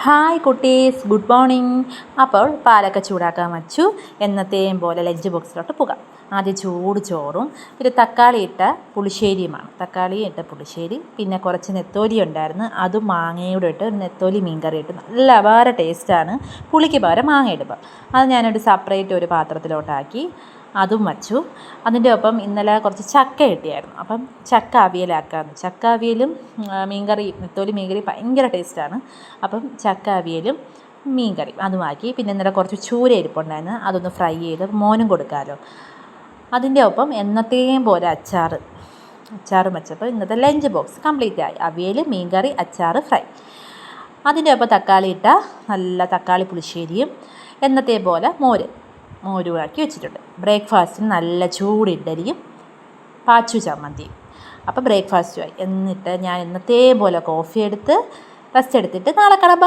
Hi കുട്ടീസ്, good morning. അപ്പോൾ പാലൊക്കെ ചൂടാക്കാൻ വച്ചു. എന്നത്തെയും പോലെ ലഞ്ച് ബോക്സിലോട്ട് പോകാം. ആദ്യം ചൂട് ചോറും പിന്നെ തക്കാളി ഇട്ട പുളിശ്ശേരിയുമാണ്. തക്കാളി ഇട്ട പുളിശ്ശേരി, പിന്നെ കുറച്ച് നെത്തോലി ഉണ്ടായിരുന്നു, അതും മാങ്ങയോടെ ഇട്ട് ഒരു നെത്തോലി മീൻകറി ഇട്ട് നല്ല അപാര ടേസ്റ്റാണ്. പുളിക്ക് പകരം മാങ്ങ ഇടുമ്പോൾ അത് ഞാനൊരു സെപ്പറേറ്റ് ഒരു പാത്രത്തിലോട്ടാക്കി അതും വച്ചു. അതിൻ്റെ ഒപ്പം ഇന്നലെ കുറച്ച് ചക്ക കിട്ടിയായിരുന്നു, അപ്പം ചക്ക അവിയലാക്കാമെന്ന്. ചക്ക അവിയലും മീൻകറി, നെത്തോലി മീൻകറി ഭയങ്കര ടേസ്റ്റാണ്. അപ്പം ചക്ക അവിയലും മീൻകറി അതുമാക്കി. പിന്നെ ഇന്നലെ കുറച്ച് ചൂര ഇരിപ്പുണ്ടായിരുന്നു, അതൊന്ന് ഫ്രൈ ചെയ്ത് മോനും കൊടുക്കാമല്ലോ. അതിൻ്റെ ഒപ്പം എന്നത്തെയും പോലെ അച്ചാറും വെച്ചപ്പോൾ ഇന്നത്തെ ലഞ്ച് ബോക്സ് കംപ്ലീറ്റ് ആയി. അവിയൽ, മീൻകറി, അച്ചാർ, ഫ്രൈ. അതിൻ്റെ ഒപ്പം തക്കാളി ഇട്ട നല്ല തക്കാളി പുളിശ്ശേരിയും എന്നത്തെ പോലെ മോരുമാക്കി വെച്ചിട്ടുണ്ട്. ബ്രേക്ക്ഫാസ്റ്റിന് നല്ല ചൂട് ഇഡ്ഡലിയും പാച്ചു ചമ്മന്തിയും. അപ്പോൾ ബ്രേക്ക്ഫാസ്റ്റുമായി. എന്നിട്ട് ഞാൻ എന്നത്തെ പോലെ കോഫി എടുത്ത് റെസ്റ്റ് എടുത്തിട്ട് നാളെ കാണാം.